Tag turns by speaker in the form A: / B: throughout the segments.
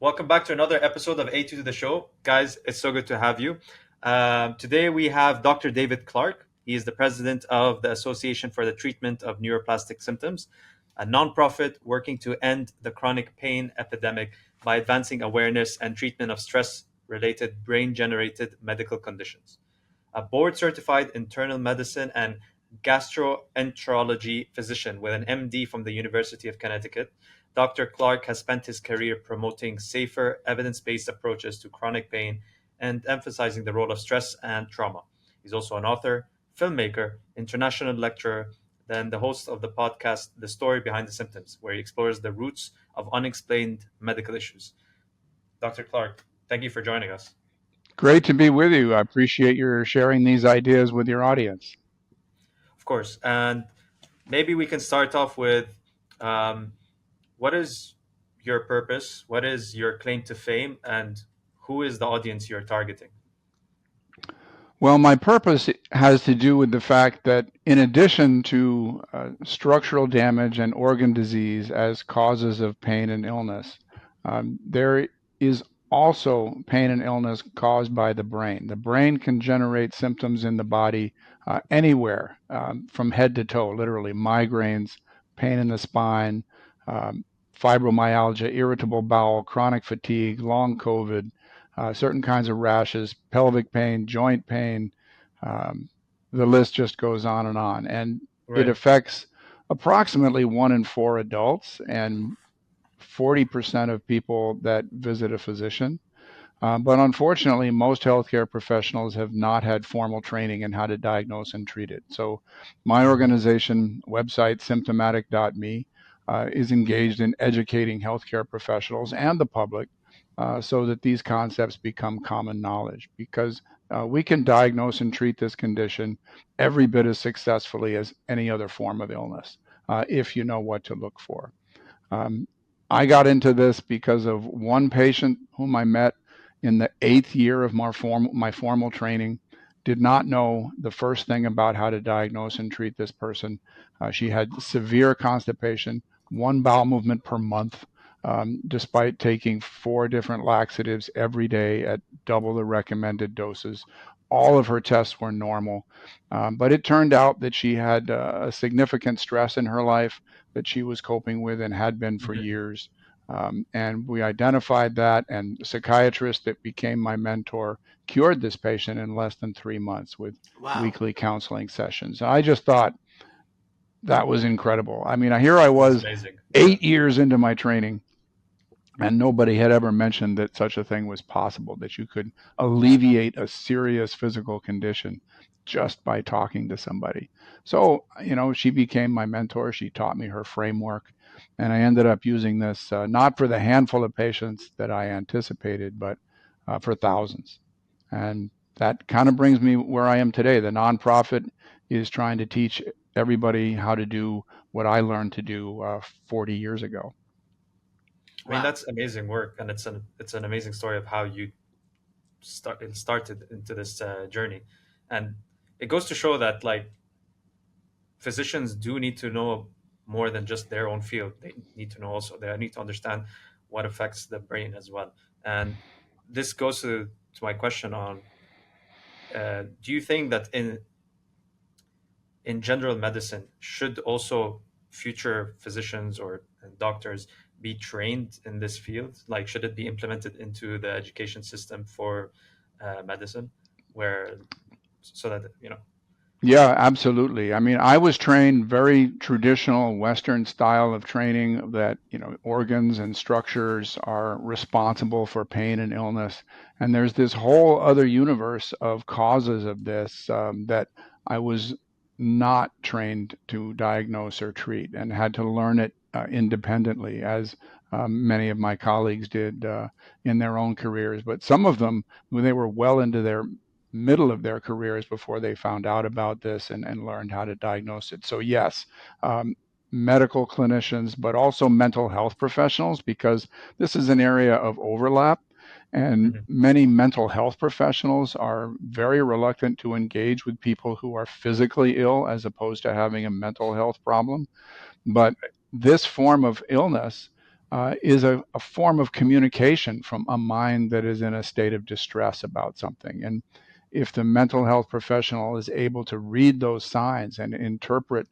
A: Welcome back to another episode of A2 to the show. Guys, it's so good to have you. Today we have Dr. David Clarke. He is the president of the Association for the Treatment of Neuroplastic Symptoms, a nonprofit working to end the chronic pain epidemic by advancing awareness and treatment of stress related brain generated medical conditions. A board certified internal medicine and gastroenterology physician with an MD from the University of Connecticut, Dr. Clarke has spent his career promoting safer, evidence based approaches to chronic pain and emphasizing the role of stress and trauma. He's also an author, filmmaker, international lecturer, then the host of the podcast The Story Behind the Symptoms, where he explores the roots of unexplained medical issues. Dr. Clarke, thank you for joining us.
B: Great to be with you. I appreciate your sharing these ideas with your audience.
A: Of course. And maybe we can start off with um, what is your purpose? What is your claim to fame? And who is the audience you're targeting?
B: Well, my purpose has to do with the fact that in addition to structural damage and organ disease as causes of pain and illness, there is also pain and illness caused by the brain. The brain can generate symptoms in the body anywhere from head to toe, literally migraines, pain in the spine, um, fibromyalgia, irritable bowel, chronic fatigue, long COVID, certain kinds of rashes, pelvic pain, joint pain. Um, the list just goes on and on. And it
A: Right.
B: affects approximately 1 in 4 adults and 40% of people that visit a physician. But unfortunately, most healthcare professionals have not had formal training in how to diagnose and treat it. So, my
A: Mhm.
B: organization website, symptomatic.me, is engaged in educating healthcare professionals and the public so that these concepts become common knowledge because we can diagnose and treat this condition every bit as successfully as any other form of illness if you know what to look for. Um, I got into this because of one patient whom I met in the 8th year of my formal training. Did not know the first thing about how to diagnose and treat this person. She had severe constipation, one bowel movement per month, despite taking 4 different laxatives every day at double the recommended doses. All of her tests were normal, but it turned out that she had a significant stress in her life that she was coping with and had been for
A: Mhm.
B: years. And we identified that, and the psychiatrist that became my mentor cured this patient in less than 3 months with
C: Wow.
B: weekly counseling sessions. I just thought that was incredible. I mean, here I
A: That's
B: was
A: amazing. Yeah.
B: 8 years into my training, and nobody had ever mentioned that such a thing was possible, that you could alleviate a serious physical condition just by talking to somebody. So, she became my mentor. She taught me her framework. And I ended up using this not for the handful of patients that I anticipated, but for thousands. And that kind of brings me where I am today. The nonprofit is trying to teach everybody how to do what I learned to do 40 years ago.
A: I mean,
C: Wow.
A: that's amazing work, and it's an amazing story of how you started into this journey, and it goes to show that like physicians do need to know more than just their own field. They need to know also they need to understand what affects the brain as well. And this goes to my question on do you think that in general medicine should also future physicians or doctors be trained in this field? Like, should it be implemented into the education system for medicine, where so that
B: Yeah, absolutely. I mean, I was trained very traditional Western style of training that, organs and structures are responsible for pain and illness. And there's this whole other universe of causes of this that I was not trained to diagnose or treat and had to learn it independently, as many of my colleagues did in their own careers. But some of them, when they were well into their middle of their careers before they found out about this and learned how to diagnose it. So, yes, um, medical clinicians, but also mental health professionals, because this is an area of overlap. And
A: Mhm.
B: many mental health professionals are very reluctant to engage with people who are physically ill as opposed to having a mental health problem. But this form of illness is a form of communication from a mind that is in a state of distress about something. And if the mental health professional is able to read those signs and interpret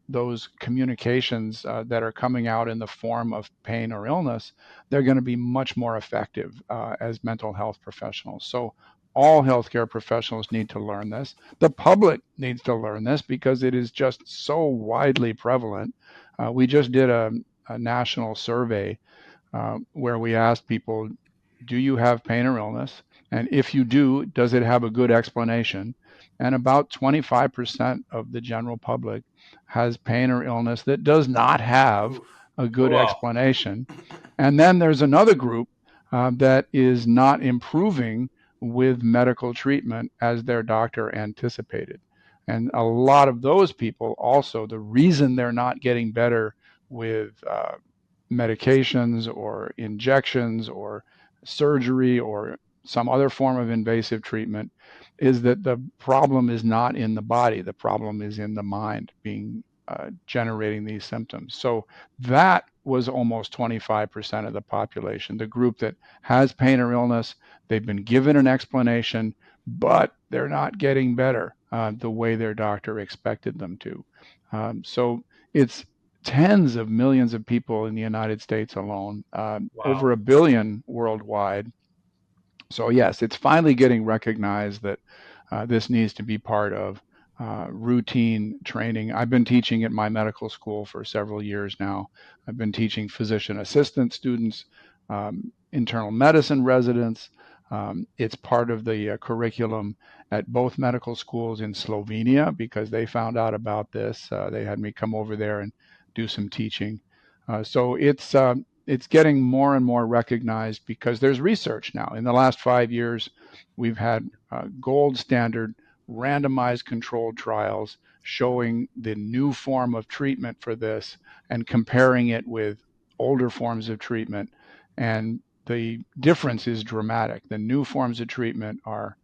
B: those communications that are coming out in the form of pain or illness, they're going to be much more effective as mental health professionals. So all healthcare professionals need to learn this. The public needs to learn this because it is just so widely prevalent. We just did a national survey where we asked people, do you have pain or illness? And if you do, does it have a good explanation? And about 25% of the general public has pain or illness that does not have
C: Oof.
B: a
A: Oh,
B: good
A: wow.
B: explanation. And then there's another group that is not improving with medical treatment as their doctor anticipated. And a lot of those people also, the reason they're not getting better with medications or injections or surgery or some other form of invasive treatment is that the problem is not in the body. The problem is in the mind being generating these symptoms. So that was almost 25% of the population, the group that has pain or illness. They've been given an explanation, but they're not getting better the way their doctor expected them to. So it's tens of millions of people in the United States alone, over
A: Wow.
B: a billion worldwide. So yes, it's finally getting recognized that this needs to be part of routine training. I've been teaching at my medical school for several years now. I've been teaching physician assistant students, internal medicine residents. It's part of the curriculum at both medical schools in Slovenia because they found out about this. They had me come over there and do some teaching. So it's getting more and more recognized because there's research now. In the last 5 years, we've had gold standard randomized controlled trials showing the new form of treatment for this and comparing it with older forms of treatment. And the difference is dramatic. The new forms of treatment are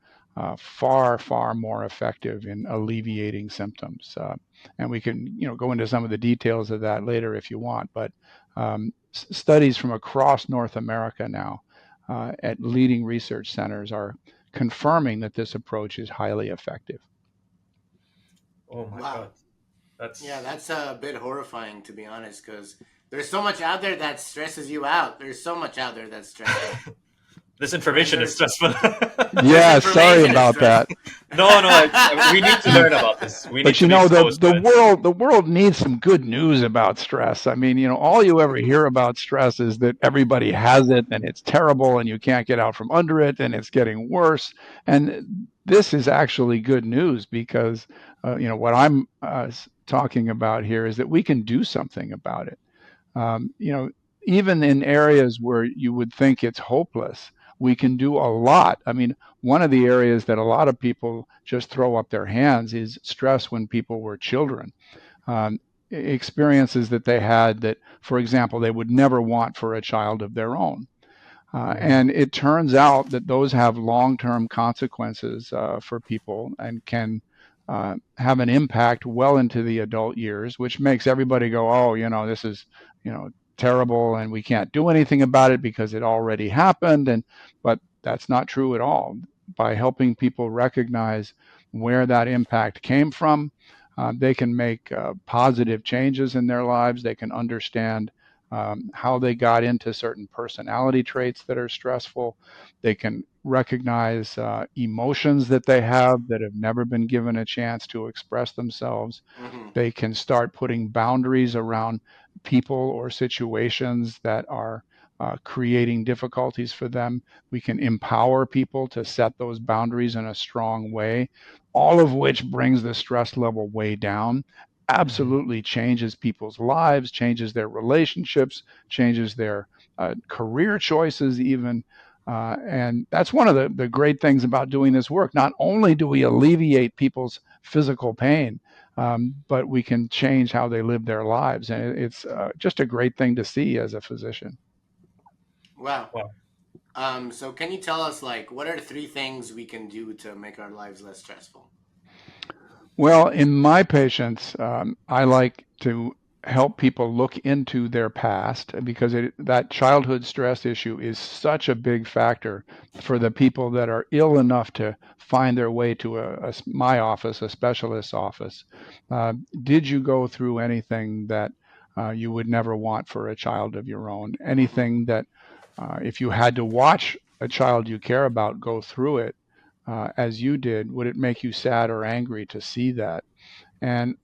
B: far, far more effective in alleviating symptoms. And we can, go into some of the details of that later if you want. But studies from across North America now at leading research centers are confirming that this approach is highly effective.
A: Oh my
C: Wow.
A: God.
C: Yeah,
A: That's
C: that's a bit horrifying to be honest, because there's so much out there that stresses you out. There's so much out there that's stressful,
A: this
C: and
A: information is
C: there's
A: stressful.
C: this
B: Yeah, sorry
C: information is
B: about that.
C: stressful.
A: No, no, we need to learn about this. We need
B: But
A: to be
B: the
A: exposed
B: the
A: to it.
B: world needs some good news about stress. I mean, all you ever hear about stress is that everybody has it and it's terrible and you can't get out from under it and it's getting worse. And this is actually good news because what I'm talking about here is that we can do something about it. Um, you know, Even in areas where you would think it's hopeless, we can do a lot. I mean, one of the areas that a lot of people just throw up their hands is stress when people were children. Um, Experiences that they had that, for example, they would never want for a child of their own.
A: Mhm.
B: And it turns out that those have long term consequences for people and can have an impact well into the adult years, which makes everybody go, oh, this is, terrible and we can't do anything about it because it already happened. But that's not true at all. By helping people recognize where that impact came from, they can make positive changes in their lives. They can understand how they got into certain personality traits that are stressful. They can recognize emotions that they have that have never been given a chance to express themselves.
C: Hmm.
B: They can start putting boundaries around people or situations that are creating difficulties for them. We can empower people to set those boundaries in a strong way, all of which brings the stress level way down.
A: Mhm.
B: Absolutely changes people's lives, changes their relationships, changes their career choices, even. And that's one of the great things about doing this work. Not only do we alleviate people's physical pain, but we can change how they live their lives. And it's just a great thing to see as a physician.
C: Wow.
A: Wow.
C: So can you tell us, like, what are the three things we can do to make our lives less stressful?
B: Well, in my patients, I like to help people look into their past, because that childhood stress issue is such a big factor for the people that are ill enough to find their way to my office, a specialist's office. Uh, did you go through anything that you would never want for a child of your own?
C: Mm-hmm.
B: Anything that, if you had to watch a child you care about go through it as you did, would it make you sad or angry to see that? And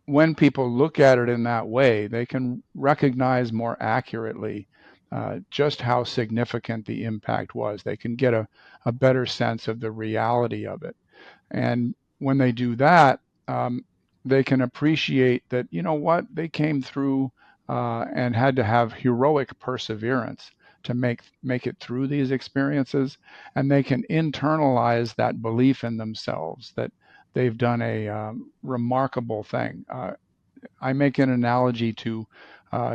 B: when people look at it in that way, they can recognize more accurately just how significant the impact was. They can get a better sense of the reality of it. And when they do that, um, they can appreciate that, you know what, they came through and had to have heroic perseverance to make it through these experiences. And they can internalize that belief in themselves that they've done a remarkable thing. I make an analogy to,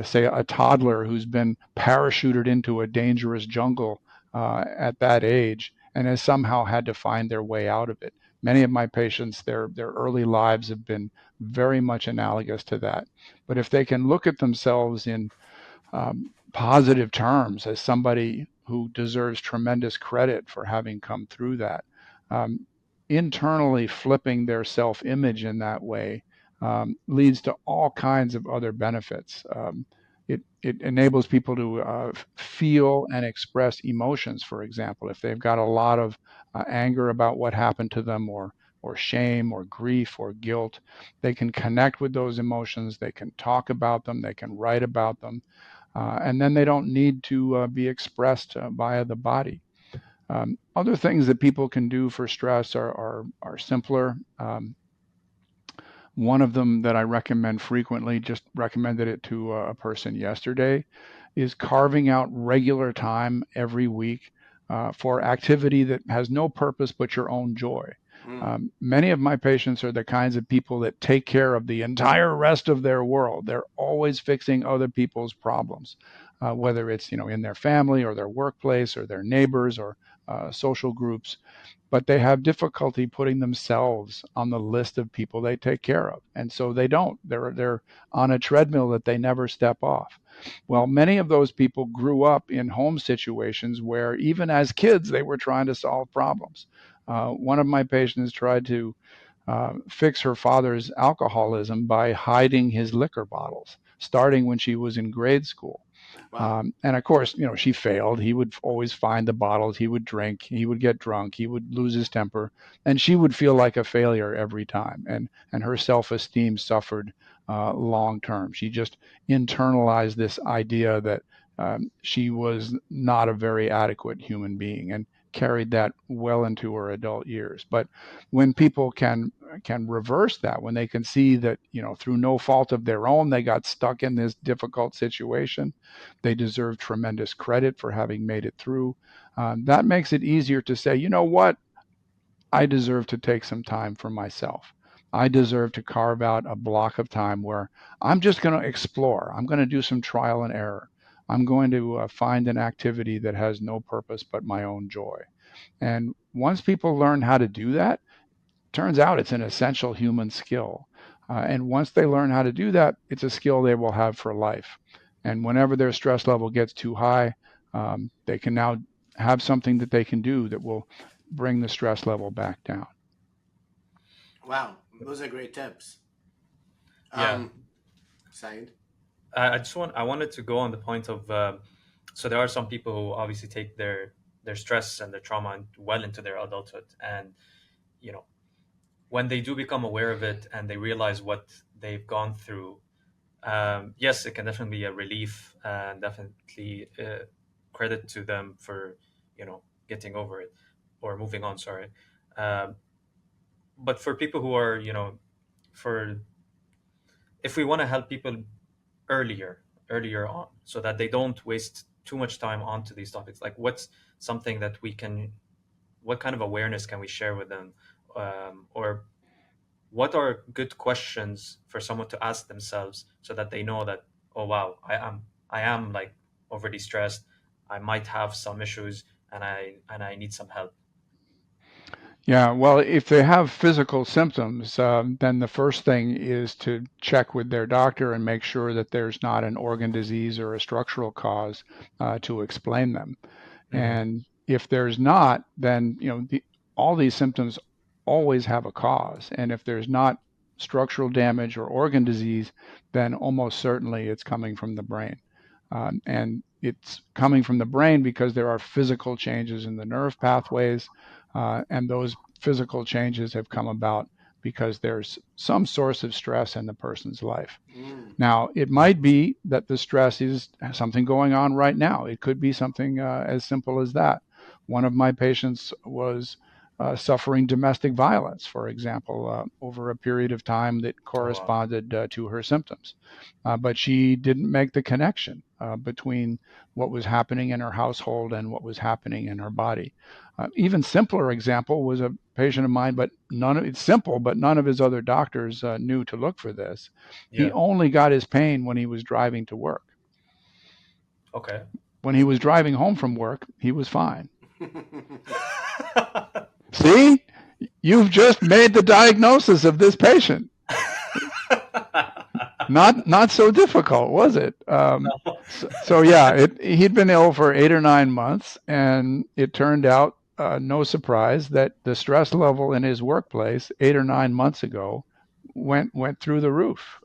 B: say, a toddler who's been parachuted into a dangerous jungle at that age and has somehow had to find their way out of it. Many of my patients, their early lives have been very much analogous to that. But if they can look at themselves in positive terms as somebody who deserves tremendous credit for having come through that. Um, Internally flipping their self image in that way leads to all kinds of other benefits. It enables people to feel and express emotions, for example. If they've got a lot of anger about what happened to them, or shame, or grief, or guilt, they can connect with those emotions, they can talk about them, they can write about them, and then they don't need to be expressed via the body. Other things that people can do for stress are simpler. One of them that I recommend frequently, just recommended it to a person yesterday, is carving out regular time every week for activity that has no purpose but your own joy.
C: Mm.
B: Many of my patients are the kinds of people that take care of the entire rest of their world. They're always fixing other people's problems, whether it's in their family or their workplace or their neighbors or social groups, but they have difficulty putting themselves on the list of people they take care of. And so they don't. They're on a treadmill that they never step off. Well, many of those people grew up in home situations where even as kids they were trying to solve problems. One of my patients tried to fix her father's alcoholism by hiding his liquor bottles, starting when she was in grade school.
C: Wow.
B: And of course, she failed. He would always find the bottles. He would drink. He would get drunk. He would lose his temper, and she would feel like a failure every time. And her self-esteem suffered long term. She just internalized this idea that she was not a very adequate human being, and carried that well into her adult years. But when people can reverse that, when they can see that through no fault of their own they got stuck in this difficult situation, they deserve tremendous credit for having made it through. That makes it easier to say, you know what, I deserve to take some time for myself. I deserve to carve out a block of time where I'm just going to explore. I'm going to do some trial and error. I'm going to find an activity that has no purpose but my own joy. And once people learn how to do that, turns out it's an essential human skill. And once they learn how to do that, it's a skill they will have for life. And whenever their stress level gets too high, they can now have something that they can do that will bring the stress level back down.
C: Wow. Those are great tips.
A: Yeah,
C: Um, Said.
A: I wanted to go on the point of so there are some people who obviously take their stress and their trauma well into their adulthood, and you know when they do become aware of it and they realize what they've gone through, yes, it can definitely be a relief and definitely credit to them for getting over it or moving on. Sorry, um, but for people who are for if we want to help people earlier on so that they don't waste too much time onto these topics, like what's something that we can what kind of awareness can we share with them, or what are good questions for someone to ask themselves so that they know that, oh wow, I am like overly stressed, I might have some issues, and I need some help.
B: Yeah, well, if they have physical symptoms, then the first thing is to check with their doctor and make sure that there's not an organ disease or a structural cause to explain them.
A: Mm-hmm.
B: And if there's not, then all these symptoms always have a cause. And if there's not structural damage or organ disease, then almost certainly it's coming from the brain. And it's coming from the brain because there are physical changes in the nerve pathways, and those physical changes have come about because there's some source of stress in the person's life.
C: Mm.
B: Now, it might be that the stress is something going on right now. It could be something as simple as that. One of my patients was suffering domestic violence, for example, over a period of time that
A: Oh wow.
B: corresponded to her symptoms. But she didn't make the connection between what was happening in her household and what was happening in her body. Even simpler example was a patient of mine, but none of it's simple, but none of his other doctors knew to look for this. He
A: Yeah.
B: only got his pain when he was driving to work.
A: Okay.
B: When he was driving home from work, he was fine. See, you've just made the diagnosis of this patient. Not so difficult, was it?
A: No.
B: So yeah, he'd been ill for 8 or 9 months, and it turned out, no surprise, that the stress level in his workplace 8 or 9 months ago went through the roof.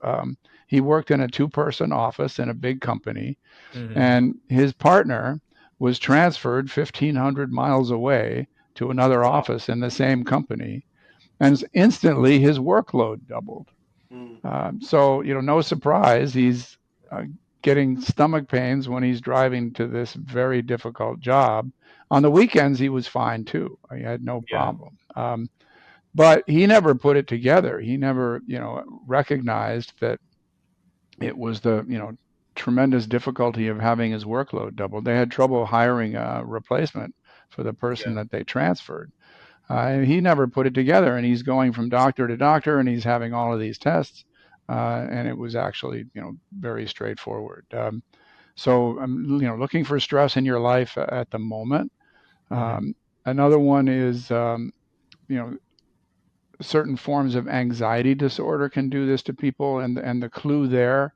B: He worked in a two-person office in a big company,
A: Mm-hmm.
B: and his partner was transferred 1,500 miles away to another
A: Wow.
B: office in the same company, and instantly his workload doubled.
C: Mm.
B: So, no surprise, he's uh, getting stomach pains when he's driving to this very difficult job. On the weekends, he was fine too. He had no
A: Yeah.
B: problem. But he never put it together. He never, recognized that it was the, tremendous difficulty of having his workload doubled. They had trouble hiring a replacement for the person
A: Yeah.
B: that they transferred. And he never put it together, and he's going from doctor to doctor, and he's having all of these tests, and it was actually, very straightforward. So I'm, looking for stress in your life at the moment.
A: Mm-hmm.
B: Um, Another one is, you know, certain forms of anxiety disorder can do this to people, and the clue there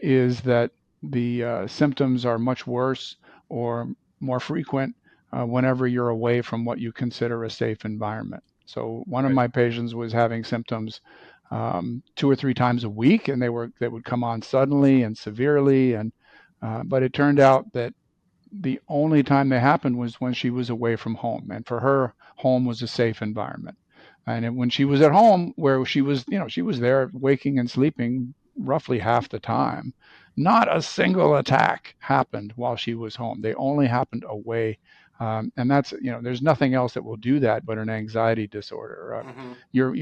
B: is that the symptoms are much worse or more frequent whenever you're away from what you consider a safe environment. So one of
A: Right.
B: my patients was having symptoms 2 or 3 times a week, and they would come on suddenly and severely, and but it turned out that the only time they happened was when she was away from home, and for her, home was a safe environment. And when she was at home, where she was, she was there waking and sleeping roughly half the time. Not a single attack happened while she was home. They only happened away. And that's, there's nothing else that will do that but an anxiety disorder.
C: Mm-hmm.
B: You're,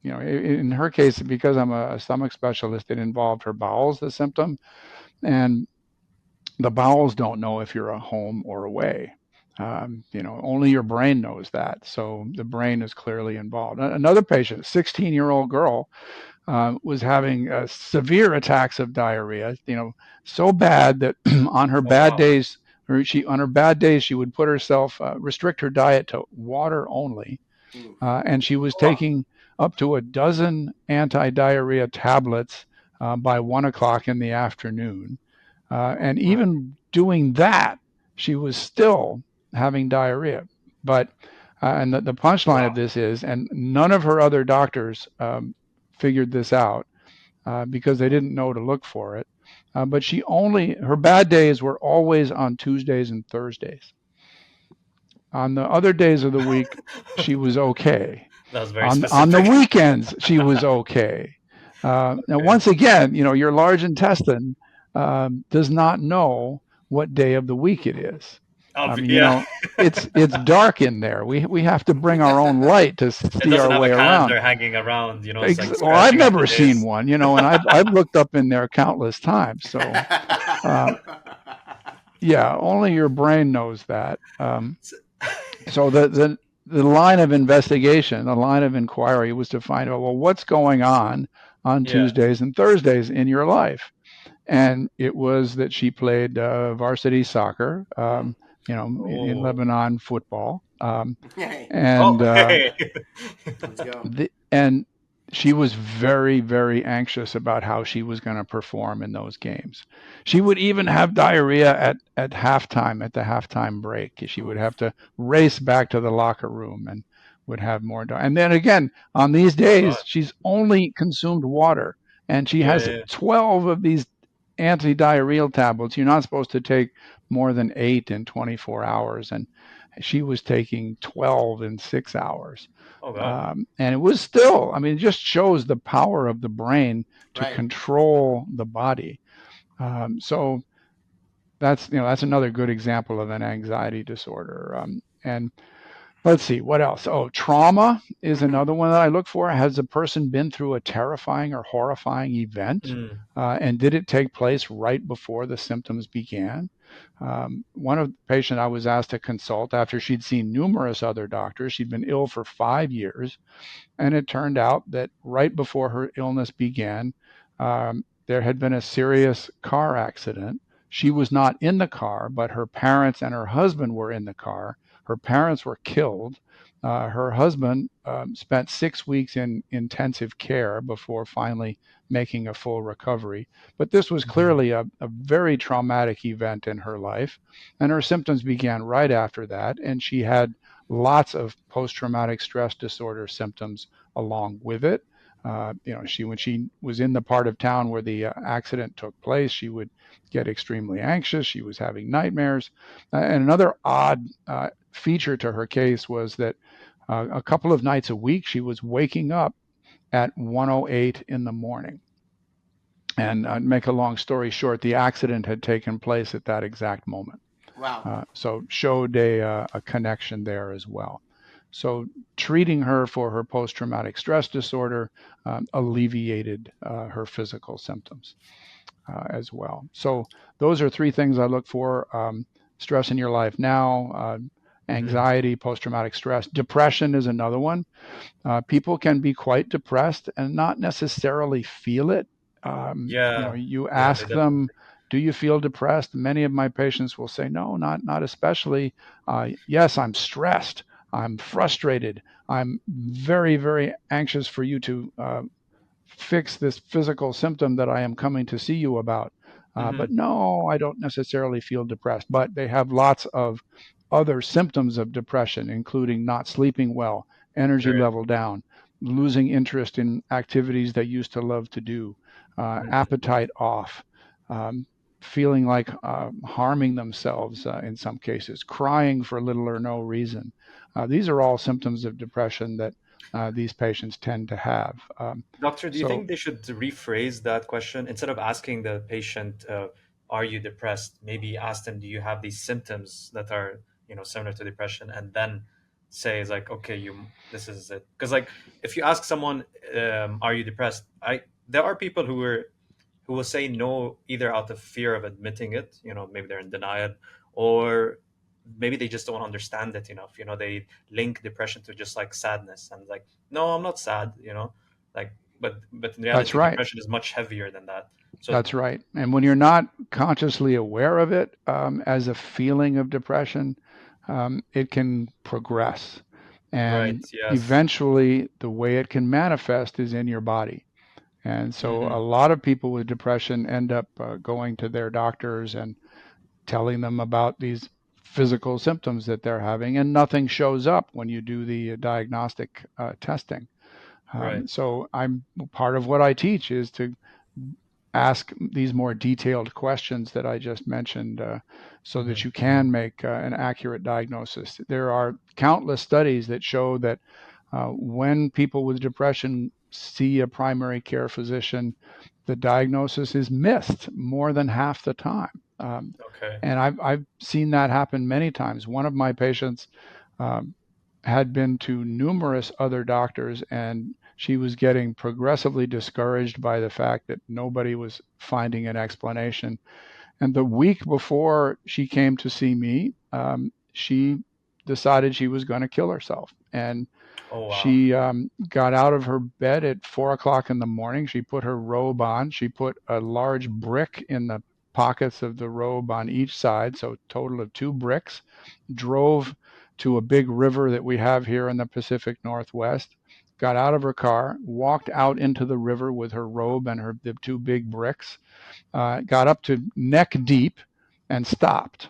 A: Yeah.
B: in her case, because I'm a stomach specialist, it involved her bowels, the symptom, and the bowels don't know if you're a home or away. Only your brain knows that. So the brain is clearly involved. Another patient, 16-year-old girl, was having severe attacks of diarrhea. So bad that on her
A: Oh
B: bad
A: wow.
B: days, she would put herself restrict her diet to water only,
C: Mm.
B: and she was
A: Oh wow.
B: taking up to a dozen anti-diarrhea tablets by 1 o'clock in the afternoon. And
C: My.
B: even doing that, she was still having diarrhea. But and the punchline of
A: Wow.
B: this is, and none of her other doctors figured this out because they didn't know to look for it. But her bad days were always on Tuesdays and Thursdays. On the other days of the week, she was okay.
A: That was very
B: On the
A: specific.
B: weekends, she was okay. Now,
A: Okay.
B: once again, your large intestine does not know what day of the week it is. I mean,
A: Yeah.
B: it's dark in there. We have to bring our own light to
A: It
B: see
A: doesn't
B: our
A: have a
B: way around.
A: calendar hanging around, it's like
B: Well, I've
A: scratching off
B: never
A: the
B: seen
A: days.
B: one, and I've looked up in there countless times. So, uh, yeah, only your brain knows that. So the line of investigation, the line of inquiry was to find out, well, what's going on
A: Yeah.
B: Tuesdays and Thursdays in your life? And it was that she played varsity soccer,
C: Mm.
B: in
A: Oh.
B: Lebanon football.
C: Hey,
A: Oh,
B: And
A: hey.
C: let's go.
B: and she was very, very anxious about how she was going to perform in those games. She would even have diarrhea at halftime, at the halftime break. She would have
C: Oof.
B: to race back to the locker room and would have more. And then again, on these
A: Oh
B: days,
A: God.
B: she's only consumed water, and she
A: Yeah,
B: has
A: yeah.
B: 12 of these anti-diarrheal tablets. You're not supposed to take more than 8 in 24 hours, and she was taking 12 in 6 hours.
A: Oh God.
B: And it was still, I mean, it just shows the power of the brain to
C: Right.
B: control the body. So that's another good example of an anxiety disorder. And let's see what else. Oh, trauma is
C: Hmm.
B: another one that I look for. Has a person been through a terrifying or horrifying event?
A: Mm.
B: And did it take place right before the symptoms began? One of the patient I was asked to consult after she'd seen numerous other doctors. She'd been ill for 5 years, and it turned out that right before her illness began, there had been a serious car accident. She was not in the car, but her parents and her husband were in the car. Her parents were killed. Her husband spent 6 weeks in intensive care before finally making a full recovery. But this was
A: Mhm.
B: clearly a very traumatic event in her life. And her symptoms began right after that. And she had lots of post-traumatic stress disorder symptoms along with it. She when she was in the part of town where the accident took place, she would get extremely anxious. She was having nightmares, and another odd feature to her case was that a couple of nights a week she was waking up at 1:08 in the morning. And make a long story short, the accident had taken place at that exact moment.
C: Wow.
B: So showed a connection there as well. So treating her for her post-traumatic stress disorder alleviated her physical symptoms as well. So those are three things I look for: stress in your life now,
A: Mhm.
B: anxiety, post-traumatic stress. Depression is another one. People can be quite depressed and not necessarily feel it.
A: Yeah.
B: You
A: Yeah, they
B: ask them,
A: definitely.
B: "Do you feel depressed?" Many of my patients will say, "No, not especially." Yes, I'm stressed. I'm frustrated. I'm very, very anxious for you to fix this physical symptom that I am coming to see you about. But
A: Mhm.
B: no, I don't necessarily feel depressed. But they have lots of other symptoms of depression, including not sleeping well, energy
A: Right.
B: level down, losing interest in activities they used to love to do,
A: Mhm.
B: appetite off, um, feeling like harming themselves in some cases, crying for little or no reason. These are all symptoms of depression that these patients tend to have.
A: Doctor, do you
B: So
A: think they should rephrase that question instead of asking the patient, "Are you depressed?" Maybe ask them, "Do you have these symptoms that are, similar to depression?" And then say, "It's like, okay, this is it." Because like, if you ask someone, "Are you depressed?" There are people who will say no either out of fear of admitting it, maybe they're in denial, or maybe they just don't understand it enough. They link depression to just like sadness and like, no, I'm not sad, like, but in
B: that's
A: reality,
B: right.
A: depression is much heavier than that. So,
B: That's right. And when you're not consciously aware of it as a feeling of depression, it can progress.
A: right,
B: And
A: yes.
B: eventually, the way it can manifest is in your body. And so,
A: Hmm.
B: a lot of people with depression end up going to their doctors and telling them about these physical symptoms that they're having, and nothing shows up when you do the diagnostic testing.
A: Right.
B: So, I'm part of what I teach is to ask these more detailed questions that I just mentioned so that
A: Hmm.
B: you can make an accurate diagnosis. There are countless studies that show that when people with depression see a primary care physician, the diagnosis is missed more than half the time.
A: Okay.
B: And I've seen that happen many times. One of my patients um, had been to numerous other doctors, and she was getting progressively discouraged by the fact that nobody was finding an explanation. And the week before she came to see me, she decided she was going to kill herself. And
A: Oh wow.
B: she got out of her bed at 4 o'clock in the morning. She put her robe on. She put a large brick in the pockets of the robe on each side, so a total of two bricks. Drove to a big river that we have here in the Pacific Northwest, got out of her car, walked out into the river with her robe and the two big bricks, got up to neck deep and stopped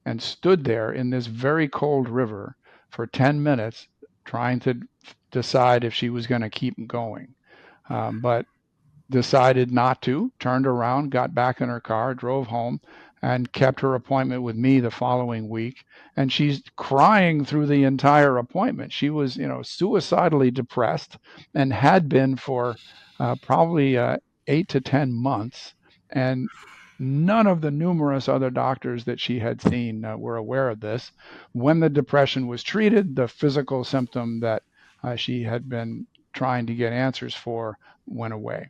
B: and stood there in this very cold river for 10 minutes trying to decide if she was going to keep going. But decided not to, turned around, got back in her car, drove home, and kept her appointment with me the following week. And she's crying through the entire appointment. She was, suicidally depressed and had been for probably 8 to 10 months. And none of the numerous other doctors that she had seen were aware of this. When the depression was treated, the physical symptom that she had been trying to get answers for went away.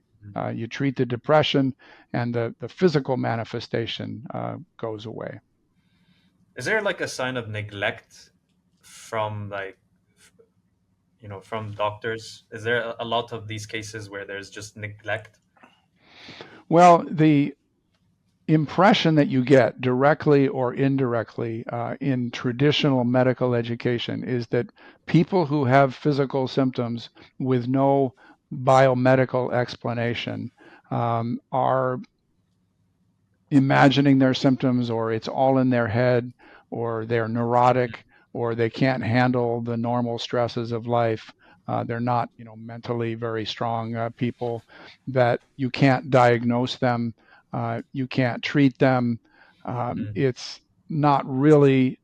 B: You treat the depression, and the physical manifestation goes away.
A: Is there like a sign of neglect from from doctors? Is there a lot of these cases where there's just neglect?
B: Well, the impression that you get directly or indirectly in traditional medical education is that people who have physical symptoms with no biomedical explanation are imagining their symptoms, or it's all in their head, or they're neurotic, or they can't handle the normal stresses of life. They're not, mentally very strong people, that you can't diagnose them, you can't treat them.
A: Mm,
B: It's not really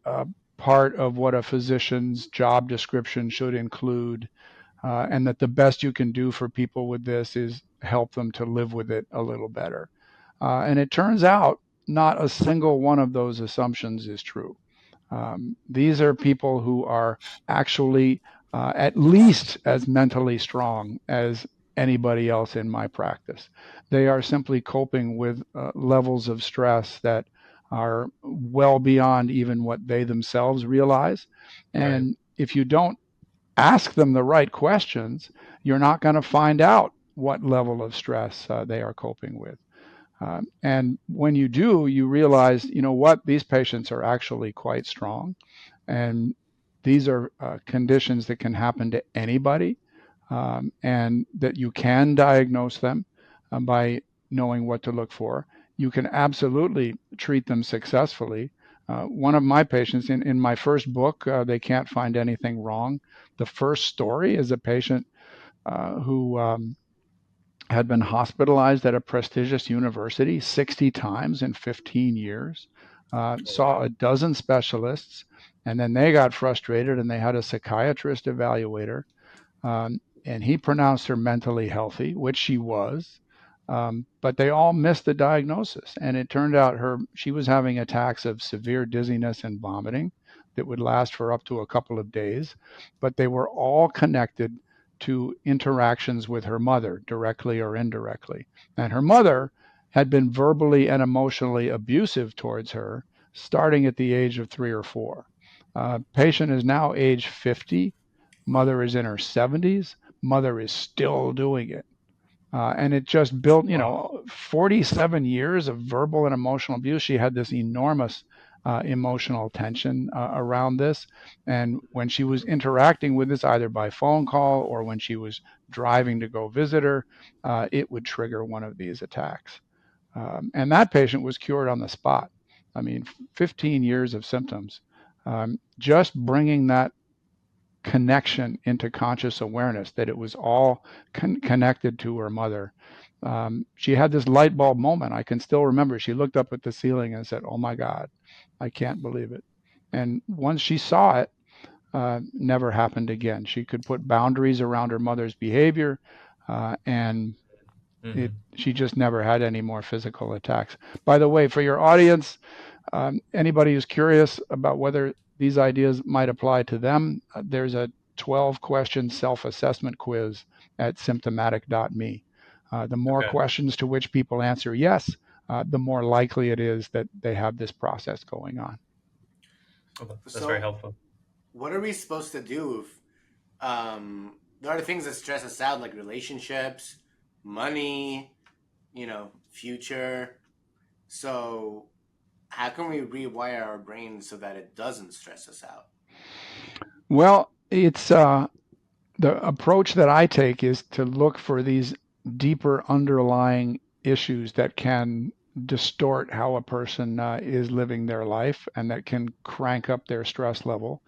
B: part of what a physician's job description should include, and that the best you can do for people with this is help them to live with it a little better. And it turns out not a single one of those assumptions is true. These are people who are actually at least as mentally strong as anybody else in my practice. They are simply coping with levels of stress that are well beyond even what they themselves realize.
A: right.
B: And if you don't ask them the right questions, you're not going to find out what level of stress they are coping with. And when you do, you realize, what, these patients are actually quite strong. And these are conditions that can happen to anybody, and that you can diagnose them by knowing what to look for. You can absolutely treat them successfully. One of my patients in my first book, They Can't Find Anything Wrong. The first story is a patient who had been hospitalized at a prestigious university 60 times in 15 years,
A: Oh,
B: saw
A: wow.
B: a dozen specialists, and then they got frustrated and they had a psychiatrist evaluate her. And he pronounced her mentally healthy, which she was. But they all missed the diagnosis. And it turned out she was having attacks of severe dizziness and vomiting that would last for up to a couple of days. But they were all connected to interactions with her mother, directly or indirectly. And her mother had been verbally and emotionally abusive towards her starting at the age of 3 or 4. Patient is now age 50. Mother is in her 70s. Mother is still doing it. And it just built,
A: Wow.
B: 47 years of verbal and emotional abuse. She had this enormous emotional tension around this. And when she was interacting with this, either by phone call or when she was driving to go visit her, it would trigger one of these attacks. And that patient was cured on the spot. I mean, 15 years of symptoms. Just bringing that connection into conscious awareness, that it was all connected to her mother. She had this light bulb moment. I can still remember. She looked up at the ceiling and said, "Oh my God, I can't believe it." And once she saw it, never happened again. She could put boundaries around her mother's behavior, and
A: Hmm.
B: she just never had any more physical attacks. By the way, for your audience, anybody who's curious about whether these ideas might apply to them, there's a 12-question self-assessment quiz at symptomatic.me. The more
A: Okay.
B: questions to which people answer yes, the more likely it is that they have this process going on.
A: Okay. That's very
C: So,
A: helpful.
C: what are we supposed to do if there are things that stress us out, like relationships, money, future. So, how can we rewire our brains so that it doesn't stress us out?
B: Well, it's the approach that I take is to look for these deeper underlying issues that can distort how a person is living their life and that can crank up their stress level.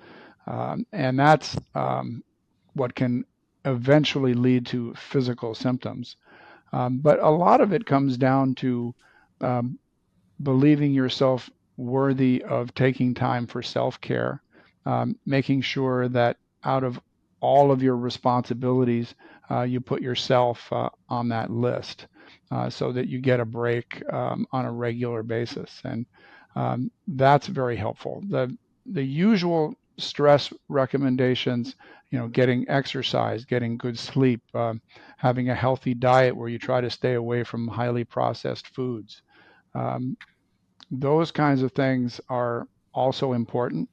B: And that's what can eventually lead to physical symptoms. But a lot of it comes down to um, believing yourself worthy of taking time for self care, making sure that out of all of your responsibilities, you put yourself on that list so that you get a break on a regular basis. And that's very helpful. The usual stress recommendations, getting exercise, getting good sleep, having a healthy diet where you try to stay away from highly processed foods. Um, those kinds of things are also important.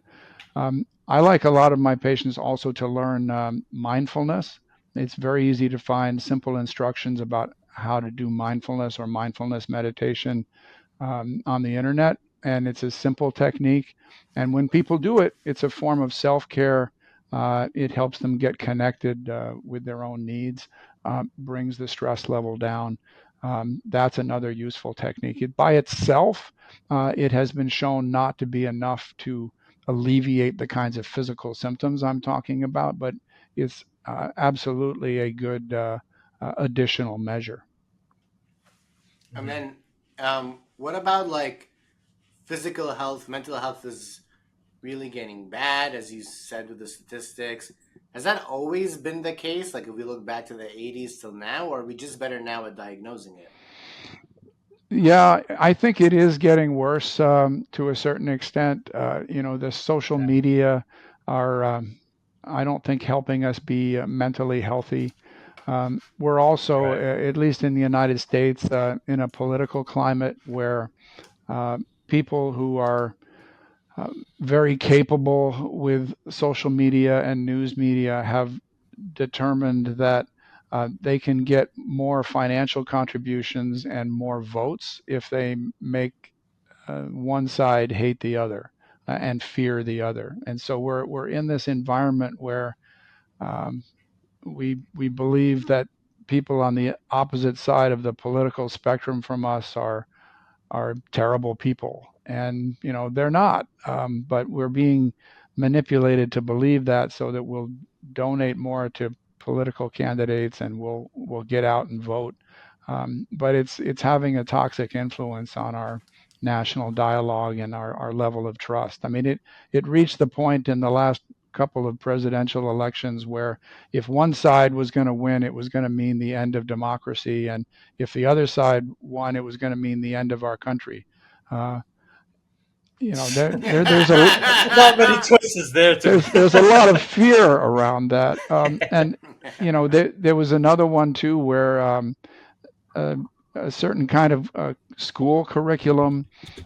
B: I like a lot of my patients also to learn mindfulness. It's very easy to find simple instructions about how to do mindfulness or mindfulness meditation on the internet, and it's a simple technique. And when people do it, it's a form of self care. It helps them get connected with their own needs, brings the stress level down. That's another useful technique. It by itself, it has been shown not to be enough to alleviate the kinds of physical symptoms I'm talking about, but it's absolutely a good additional measure.
C: And
A: Mhm.
C: then, what about like physical health? Mental health is really getting bad, as you said with the statistics. Has that always been the case? Like, if we look back to the 80s till now, or are we just better now at diagnosing it?
B: Yeah, I think it is getting worse to a certain extent. The social
A: Yeah.
B: media are, I don't think, helping us be mentally healthy. We're also,
A: Right.
B: at least in the United States, in a political climate where people who are very capable with social media and news media have determined that they can get more financial contributions and more votes if they make one side hate the other and fear the other. And so we're in this environment where um, we believe that people on the opposite side of the political spectrum from us are terrible people, and they're not. But we're being manipulated to believe that so that we'll donate more to political candidates and we'll get out and vote. But it's having a toxic influence on our national dialogue and our level of trust. I mean, it reached the point in the last couple of presidential elections where if one side was going to win, it was going to mean the end of democracy, and if the other side won, it was going to mean the end of our country. Uh, there's a
A: Not many choices there to.
B: there's a lot of fear around that, and there was another one too where a, a certain kind of school curriculum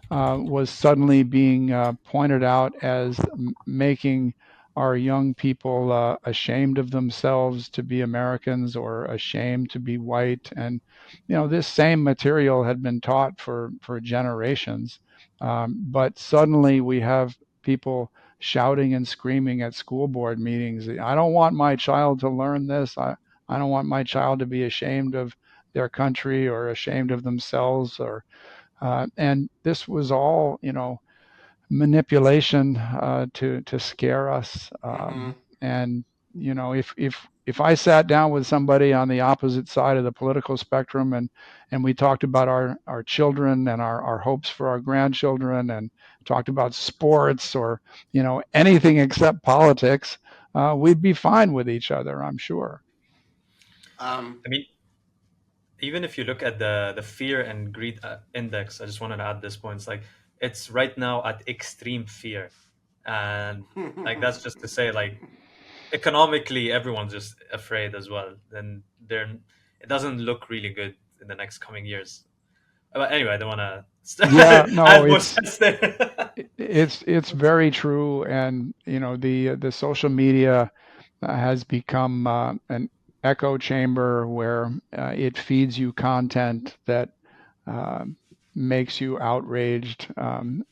B: was suddenly being pointed out as making our young people ashamed of themselves to be Americans or ashamed to be white. And, this same material had been taught for generations. But suddenly we have people shouting and screaming at school board meetings. I don't want my child to learn this. I don't want my child to be ashamed of their country or ashamed of themselves or and this was all manipulation to scare us.
C: Mm-hmm.
B: And if I sat down with somebody on the opposite side of the political spectrum and we talked about our children and our hopes for our grandchildren and talked about sports or anything except politics, we'd be fine with each other, I'm sure.
C: Um,
A: I mean, even if you look at the fear and greed index, I just wanted to add this point. It's like it's right now at extreme fear, and like that's just to say like economically everyone's just afraid as well, and they're it doesn't look really good in the next coming years. But anyway, I don't want
B: Yeah,
A: to
B: no,
A: add more
B: it's
A: stress there.
B: it's very true, and the social media has become an echo chamber where it feeds you content that uh, makes you outraged,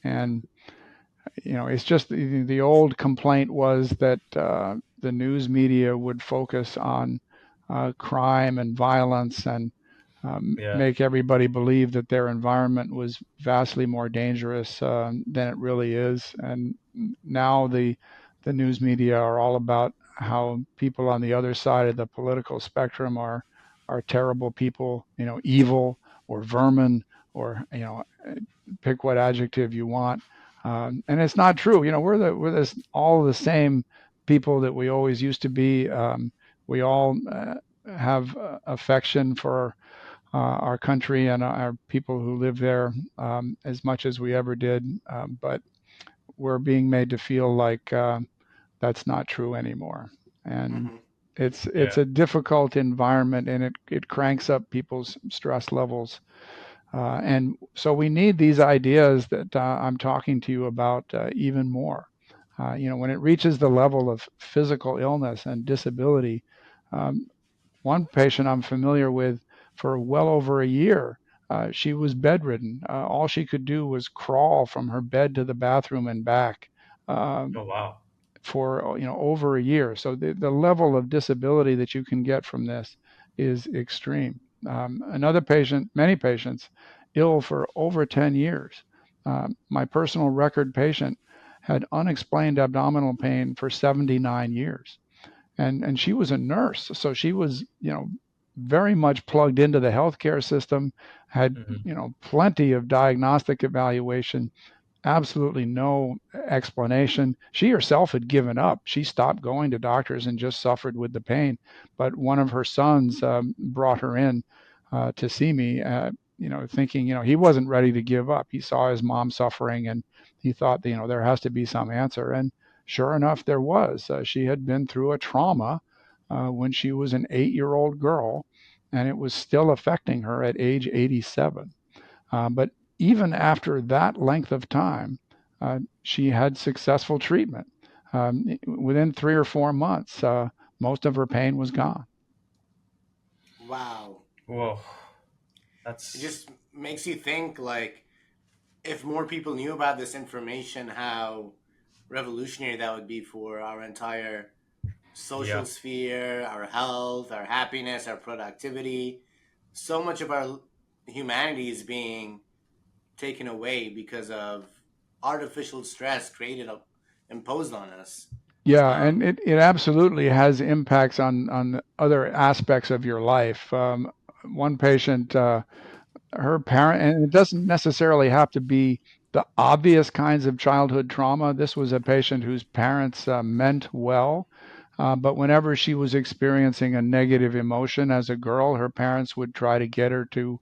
B: and It's just the old complaint was that the news media would focus on crime and violence and
A: Yeah.
B: make everybody believe that their environment was vastly more dangerous than it really is. And now the news media are all about how people on the other side of the political spectrum are terrible people, evil or vermin, or pick what adjective you want. And it's not true. We're this all the same people that we always used to be. We all have affection for our country and our people who live there as much as we ever did. But we're being made to feel like that's not true anymore. And
C: Mm-hmm.
B: it's
A: Yeah.
B: a difficult environment, and it cranks up people's stress levels. And so we need these ideas that I'm talking to you about even more. When it reaches the level of physical illness and disability, um, one patient I'm familiar with for well over a year, she was bedridden. All she could do was crawl from her bed to the bathroom and back.
A: Oh, wow.
B: For over a year. So the level of disability that you can get from this is extreme. Another patient, many patients, ill for over 10 years. My personal record patient had unexplained abdominal pain for 79 years, and she was a nurse, so she was very much plugged into the healthcare system, had
A: Hmm.
B: plenty of diagnostic evaluation, absolutely no explanation. She herself had given up. She stopped going to doctors and just suffered with the pain. But one of her sons brought her in to see me, thinking, he wasn't ready to give up. He saw his mom suffering and he thought, there has to be some answer. And sure enough, there was. She had been through a trauma when she was an 8-year-old girl, and it was still affecting her at age 87. But even after that length of time, she had successful treatment. Within 3 or 4 months, most of her pain was gone.
C: Wow.
A: Whoa.
C: It
A: That's,
C: just makes you think like if more people knew about this information, how revolutionary that would be for our entire
A: yeah.
C: social sphere, our health, our happiness, our productivity. So much of our humanity is being taken away because of artificial stress imposed on us.
B: Yeah, and
C: Um,
B: it absolutely has impacts on other aspects of your life. One patient, her parent, and it doesn't necessarily have to be the obvious kinds of childhood trauma. This was a patient whose parents meant well, but whenever she was experiencing a negative emotion as a girl, her parents would try to get her to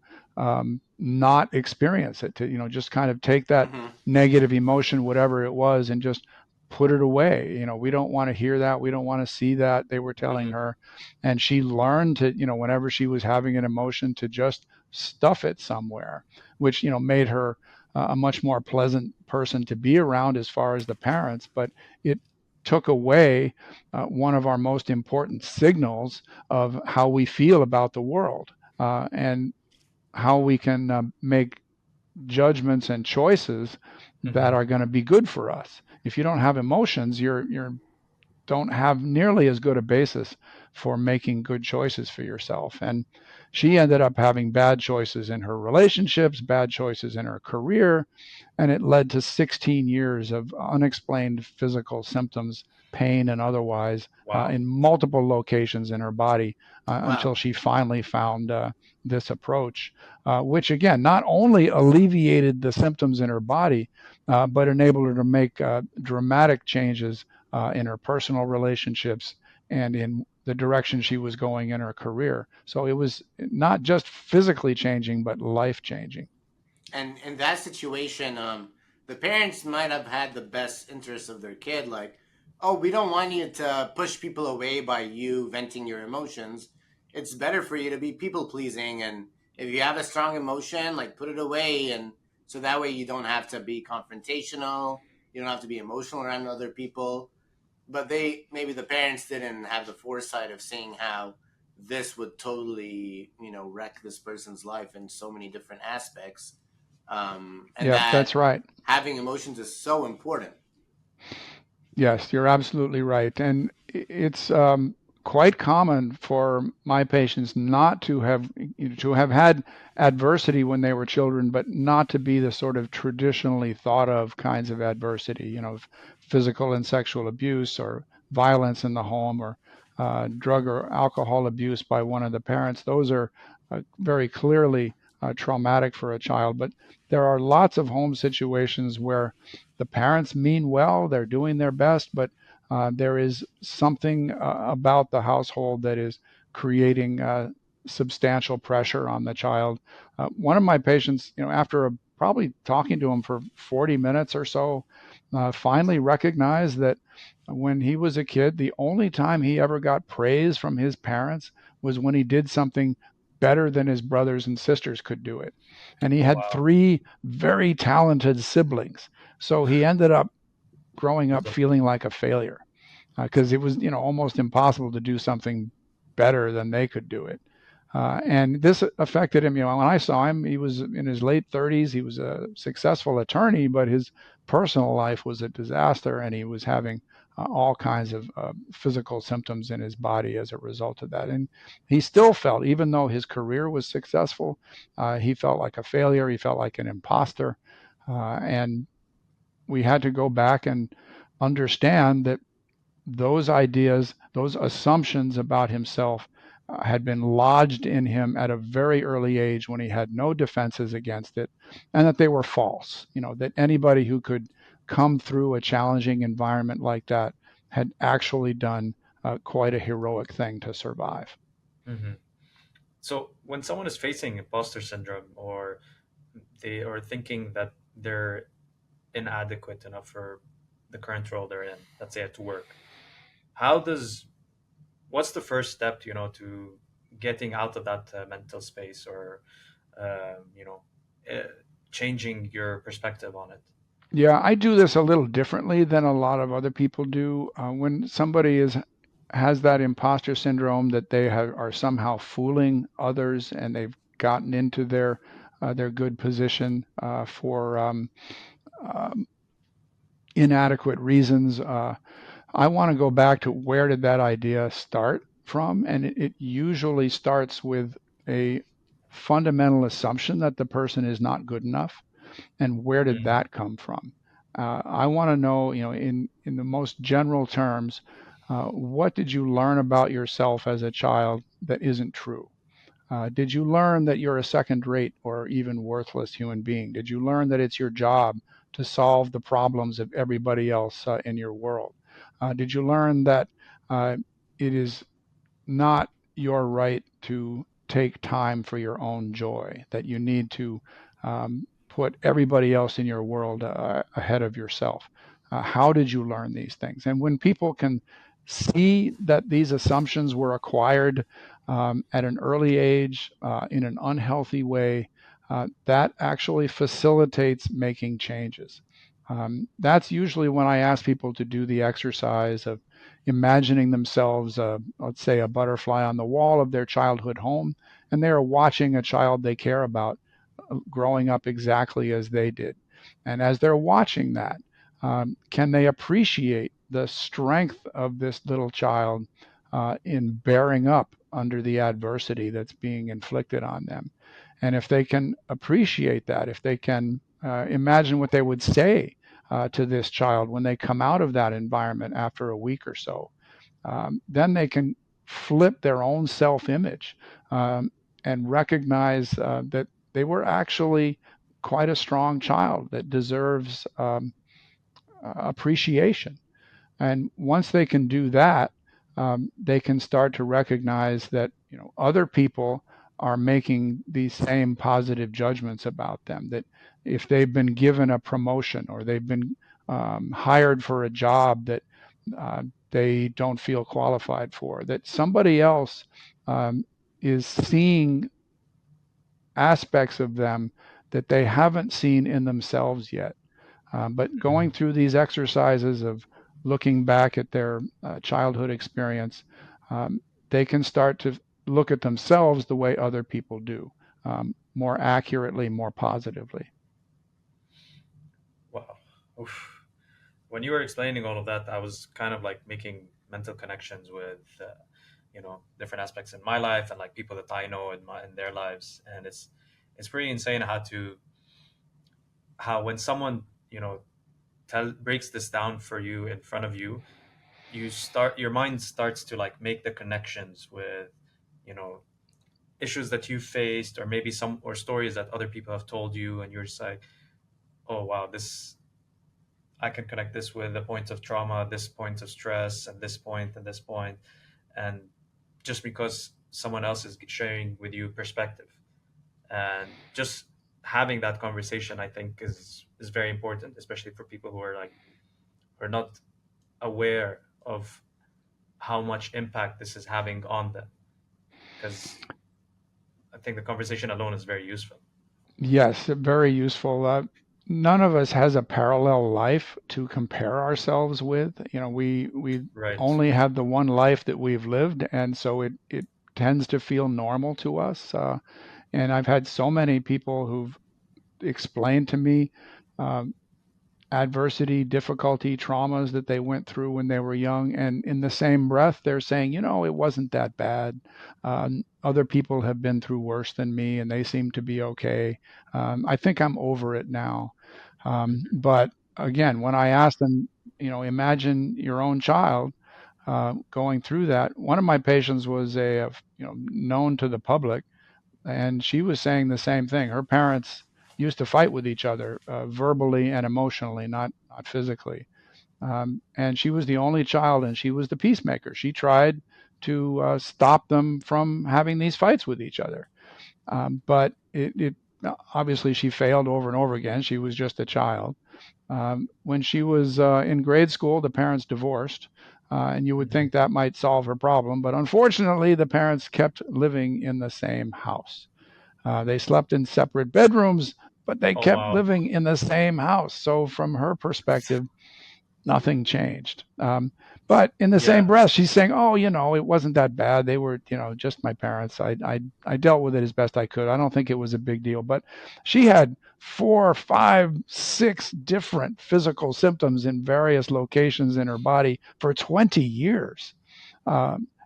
B: not experience it, to just kind of take that
C: mm-hmm,
B: negative emotion, whatever it was, and just put it away. We don't want to hear that. We don't want to see that. They were telling
C: mm-hmm,
B: her, and she learned to, whenever she was having an emotion, to just stuff it somewhere, which made her a much more pleasant person to be around as far as the parents. But it took away one of our most important signals of how we feel about the world, and how we can make judgments and choices that
A: Hmm.
B: are going to be good for us. If you don't have emotions, you're don't have nearly as good a basis for making good choices for yourself. And she ended up having bad choices in her relationships, bad choices in her career, and it led to 16 years of unexplained physical symptoms, pain and otherwise,
A: Wow.
B: in multiple locations in her body, until
C: wow.
B: she finally found this approach, which again not only alleviated the symptoms in her body, but enabled her to make dramatic changes in her personal relationships and in the direction she was going in her career. So it was not just physically changing, but life changing.
C: And in that situation, the parents might have had the best interests of their kid. Like, oh, we don't want you to push people away by you venting your emotions. It's better for you to be people pleasing, and if you have a strong emotion, like put it away, and so that way you don't have to be confrontational. You don't have to be emotional around other people. But they maybe the parents didn't have the foresight of seeing how this would totally wreck this person's life in so many different aspects. and
B: Yep,
C: that
B: that's right.
C: having emotions is so important.
B: Yes, you're absolutely right. And it's quite common for my patients not to have to have had adversity when they were children, but not to be the sort of traditionally thought of kinds of adversity, physical and sexual abuse or violence in the home or drug or alcohol abuse by one of the parents. Those are very clearly traumatic for a child. But there are lots of home situations where the parents mean well, they're doing their best, but there is something about the household that is creating substantial pressure on the child. One of my patients, after probably talking to him for 40 minutes or so, finally recognized that when he was a kid, the only time he ever got praise from his parents was when he did something better than his brothers and sisters could do it. And he
A: Oh
B: had
A: wow.
B: three very talented siblings. So he ended up growing up feeling like a failure because it was almost impossible to do something better than they could do it. And this affected him. When I saw him, he was in his late 30s. He was a successful attorney, but his personal life was a disaster, and he was having all kinds of physical symptoms in his body as a result of that. And he still felt, even though his career was successful, he felt like a failure. He felt like an imposter, and we had to go back and understand that those ideas, those assumptions about himself had been lodged in him at a very early age when he had no defenses against it, and that they were false. That anybody who could come through a challenging environment like that had actually done quite a heroic thing to survive.
A: Hmm. So when someone is facing imposter syndrome, or they are thinking that they're inadequate enough for the current role they're in, let's say at work, how does what's the first step, to getting out of that mental space, or um, you know, uh, changing your perspective on it?
B: Yeah, I do this a little differently than a lot of other people do. When somebody has that imposter syndrome that they are somehow fooling others and they've gotten into their good position for um, inadequate reasons. I want to go back to where did that idea start from, and it usually starts with a fundamental assumption that the person is not good enough, and where did
A: Mm-hmm.
B: that come from? I want to know, in the most general terms, what did you learn about yourself as a child that isn't true? Did you learn that you're a second rate or even worthless human being? Did you learn that it's your job to solve the problems of everybody else in your world? Did you learn that uh, it is not your right to take time for your own joy, that you need to put everybody else in your world ahead of yourself? How did you learn these things? And when people can see that these assumptions were acquired at an early age in an unhealthy way, that actually facilitates making changes. That's usually when I ask people to do the exercise of imagining themselves, let's say, a butterfly on the wall of their childhood home, and they are watching a child they care about growing up exactly as they did. And as they're watching that, can they appreciate the strength of this little child in bearing up under the adversity that's being inflicted on them? And if they can appreciate that, if they can imagine what they would say to this child when they come out of that environment after a week or so, then they can flip their own self image and recognize that they were actually quite a strong child that deserves appreciation. And once they can do that, they can start to recognize that other people are making these same positive judgments about them. That if they've been given a promotion or they've been hired for a job that uh, they don't feel qualified for, that somebody else um, is seeing aspects of them that they haven't seen in themselves yet. But going through these exercises of looking back at their childhood experience, um, they can start to look at themselves the way other people do, more accurately, more positively.
A: Oof. When you were explaining all of that, I was kind of like making mental connections with, different aspects in my life and like people that I know in their lives, and it's pretty insane how when someone breaks this down for you in front of you, your mind starts to like make the connections with you know issues that you faced, or maybe some or stories that other people have told you, and you're just like, oh wow, this I can connect this with the point of trauma, this point of stress, and this point, and just because someone else is sharing with you perspective, and just having that conversation, I think is very important, especially for people who are not aware of how much impact this is having on them, because I think the conversation alone is very useful.
B: Yes, very useful. None of us has a parallel life to compare ourselves with. We
A: Right.
B: only have the one life that we've lived, and so it tends to feel normal to us. And I've had so many people who've explained to me um, adversity, difficulty, traumas that they went through when they were young. And in the same breath, they're saying, it wasn't that bad. Other people have been through worse than me and they seem to be okay. I think I'm over it now.
A: Mhm.
B: But again, when I ask them, imagine your own child going through that. One of my patients was known to the public, and she was saying the same thing. Her parents used to fight with each other verbally and emotionally, not physically. And she was the only child, and she was the peacemaker. She tried to stop them from having these fights with each other. But it obviously she failed over and over again. She was just a child. When she was in grade school, the parents divorced. And you would
A: Mhm.
B: think that might solve her problem, but unfortunately, the parents kept living in the same house. They slept in separate bedrooms, but they
A: Oh
B: kept
A: wow.
B: living in the same house. So, from her perspective, nothing changed. But in the same
A: Yeah.
B: breath, she's saying, "Oh, it wasn't that bad. They were, just my parents. I dealt with it as best I could. I don't think it was a big deal." But she had 4, 5, 6 different physical symptoms in various locations in her body for 20 years.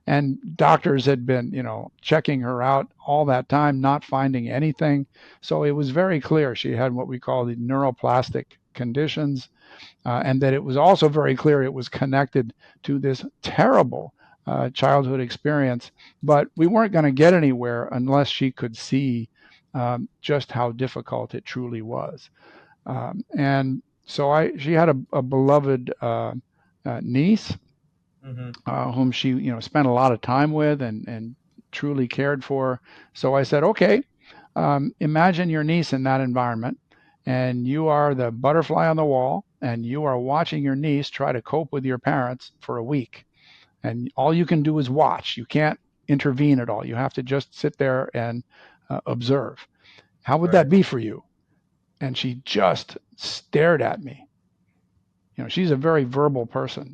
B: And doctors had been, checking her out all that time, not finding anything. So it was very clear she had what we call the neuroplastic conditions, and that it was also very clear it was connected to this terrible childhood experience. But we weren't going to get anywhere unless she could see just how difficult it truly was. And so she had a beloved niece
A: Hmm.
B: whom she spent a lot of time with and truly cared for. So I said, okay, imagine your niece in that environment, and you are the butterfly on the wall, and you are watching your niece try to cope with your parents for a week, and all you can do is watch. You can't intervene at all. You have to just sit there and observe. How would that
A: Right.
B: be for you? And she just stared at me. She's a very verbal person,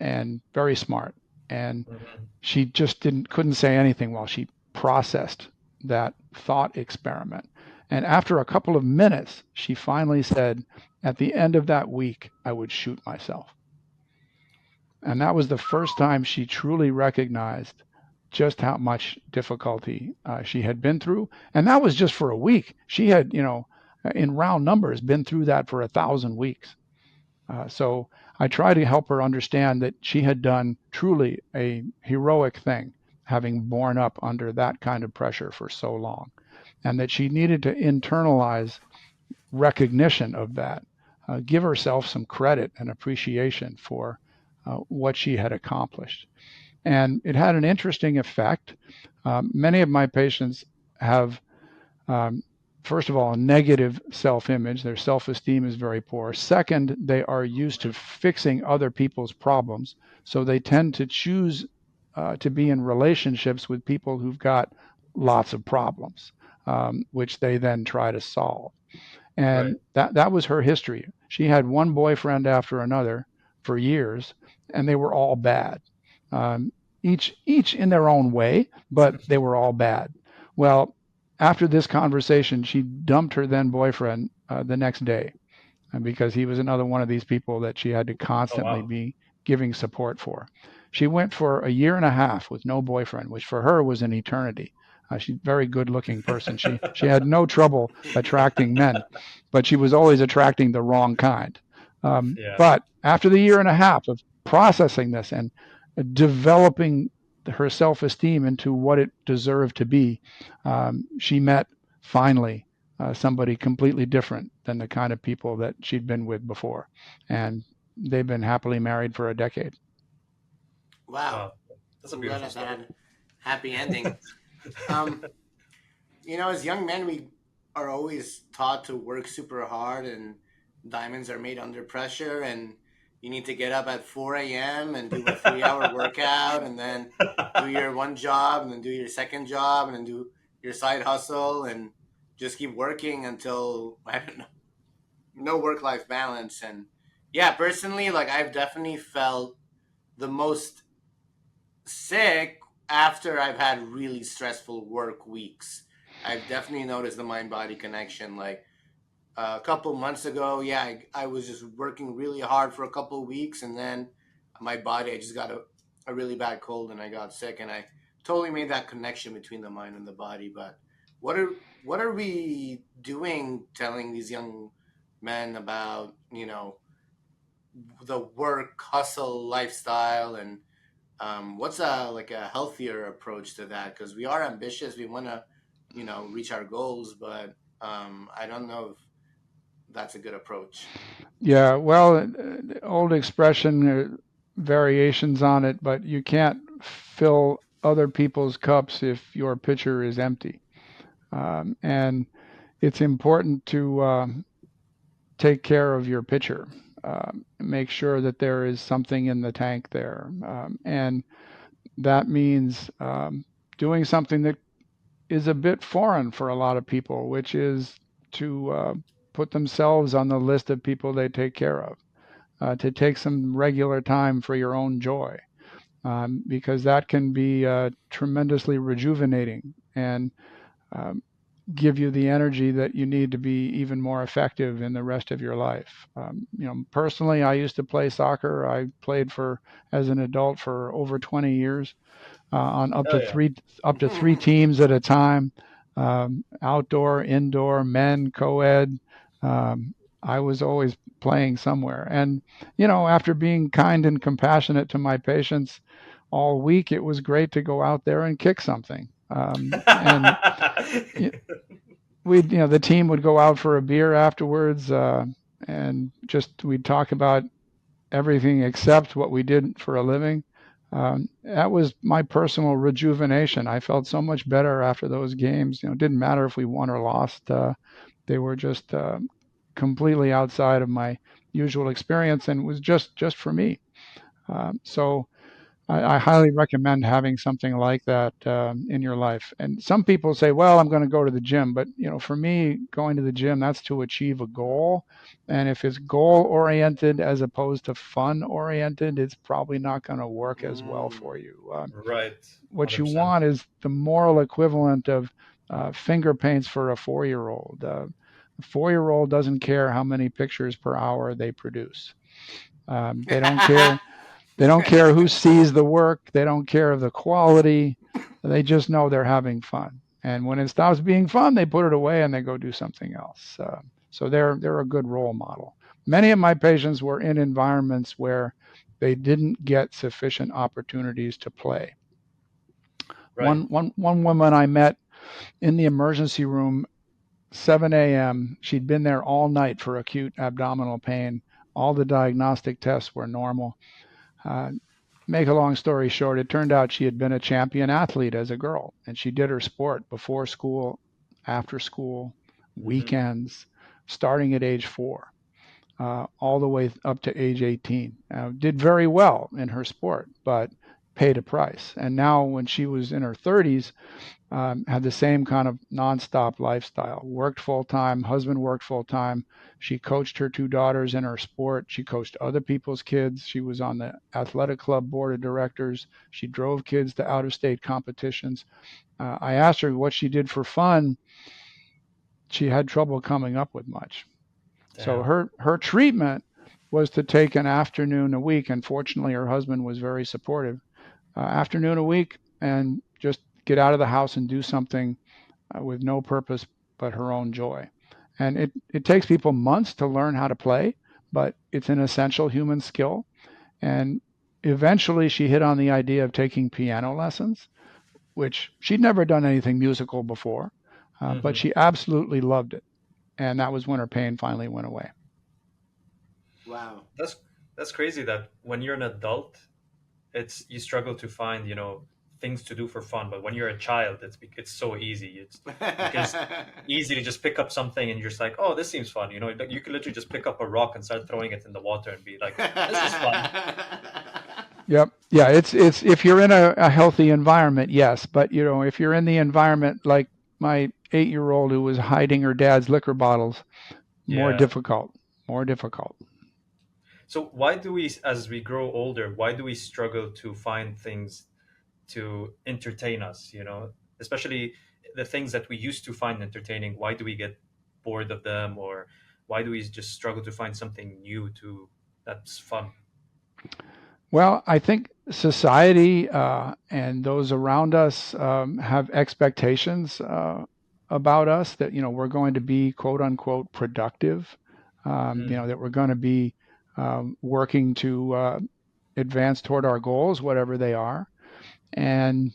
B: and very smart. And
A: Hmm.
B: she just couldn't say anything while she processed that thought experiment. And after a couple of minutes, she finally said, at the end of that week, I would shoot myself. And that was the first time she truly recognized just how much difficulty she had been through. And that was just for a week. She had, in round numbers, been through that for 1,000 weeks. So I try to help her understand that she had done truly a heroic thing, having borne up under that kind of pressure for so long, and that she needed to internalize recognition of that, give herself some credit and appreciation for what she had accomplished. And it had an interesting effect. Many of my patients have um, first of all, a negative self image. Their self esteem is very poor. Second, they are used to fixing other people's problems. So they tend to choose to be in relationships with people who've got lots of problems, which they then try to solve.
A: Right.
B: And that was her history. She had one boyfriend after another for years, and they were all bad. Um, each in their own way, but they were all bad. Well, after this conversation, she dumped her then boyfriend the next day. and because he was another one of these people that she had to
A: Oh
B: constantly
A: wow.
B: be giving support for. She went for a year and a half with no boyfriend, which for her was an eternity. She's a very good looking person. She had no trouble attracting men, but she was always attracting the wrong kind.
A: Yeah.
B: But after the year and a half of processing this and developing her self esteem into what it deserved to be, she met finally somebody completely different than the kind of people that she'd been with before. And they've been happily married for a decade.
C: Wow,
A: Wow. That's a
C: I'm glad
A: beautiful
C: that
A: story.
C: had happy ending. Um, as young men, we are always taught to work super hard, and diamonds are made under pressure, and you need to get up at 4 a.m. and do a 3 hour workout, and then do your one job, and then do your second job, and then do your side hustle, and just keep working until, I don't know, no work life balance. And yeah, personally, like I've definitely felt the most sick after I've had really stressful work weeks. I've definitely noticed the mind body connection. Like a couple months ago, yeah, I was just working really hard for a couple of weeks, and then my body, I just got a really bad cold and I got sick, and I totally made that connection between the mind and the body. But what are what are we doing telling these young men about, the work hustle lifestyle, and what's a like a healthier approach to that? Because we are ambitious, we want to, reach our goals, but I don't know if that's a good approach.
B: Yeah, well, old expression, variations on it, but you can't fill other people's cups if your pitcher is empty. And it's important to take care of your pitcher. Make sure that there is something in the tank there. And that means doing something that is a bit foreign for a lot of people, which is to put themselves on the list of people they take care of, to take some regular time for your own joy, because that can be tremendously rejuvenating and um, give you the energy that you need to be even more effective in the rest of your life. Personally, I used to play soccer. I played for as an adult for over 20 years on
A: Oh yeah.
B: up to three teams at a time, outdoor, indoor, men, co-ed. Um, I was always playing somewhere, and after being kind and compassionate to my patients all week, it was great to go out there and kick something. And the team would go out for a beer afterwards, and just we'd talk about everything except what we did for a living. That was my personal rejuvenation. I felt so much better after those games. It didn't matter if we won or lost. They were just completely outside of my usual experience, and it was just for me. So I highly recommend having something like that in your life. And some people say, "Well, I'm going to go to the gym," but for me, going to the gym, that's to achieve a goal. And if it's goal oriented as opposed to fun oriented, it's probably not going to work as well
C: Mm.
B: for you.
A: Right.
B: What you
A: 100%.
B: want is the moral equivalent of finger paints for a 4-year old. A 4-year old doesn't care how many pictures per hour they produce. They don't care they don't care who sees the work. They don't care of the quality. They just know they're having fun. And when it stops being fun, they put it away and they go do something else. So they're a good role model. Many of my patients were in environments where they didn't get sufficient opportunities to play.
A: Right.
B: One woman I met in the emergency room, 7 a.m. She'd been there all night for acute abdominal pain. All the diagnostic tests were normal. Uh, Make a long story short, it turned out she had been a champion athlete as a girl, and she did her sport before school, after school,
A: Hmm.
B: weekends, starting at age 4, all the way up to age 18. Did very well in her sport, but paid a price. And now, when she was in her 30s, had the same kind of nonstop lifestyle. Worked full time, husband worked full time. She coached her 2 daughters in her sport. She coached other people's kids. She was on the athletic club board of directors. She drove kids to out of state competitions. I asked her what she did for fun. She had trouble coming up with much. So
A: Damn.
B: her treatment was to take an afternoon a week, and fortunately her husband was very supportive. Afternoon a week, and just get out of the house and do something with no purpose but her own joy. And it takes people months to learn how to play, but it's an essential human skill. And eventually she hit on the idea of taking piano lessons, which she'd never done anything musical before, but
A: Hmm.
B: she absolutely loved it. And that was when her pain finally went away.
C: Wow.
A: That's that's crazy that when you're an adult, it's you struggle to find things to do for fun, but when you're a child, it's so easy. You can just easily just pick up something and you're just like, oh, this seems fun. You can literally just pick up a rock and start throwing it in the water and be like, this is fun.
B: Yep. Yeah. It's if you're in a healthy environment, yes. But if you're in the environment like my 8-year old who was hiding her dad's liquor bottles, more
A: Yeah.
B: difficult. More difficult.
A: So why do we, as we grow older, why do we struggle to find things to entertain us? Especially the things that we used to find entertaining. Why do we get bored of them, or why do we just struggle to find something new to that's fun?
B: Well, I think society and those around us have expectations about us that we're going to be quote unquote productive.
A: Mm,
B: That we're going to be working to advance toward our goals, whatever they are, and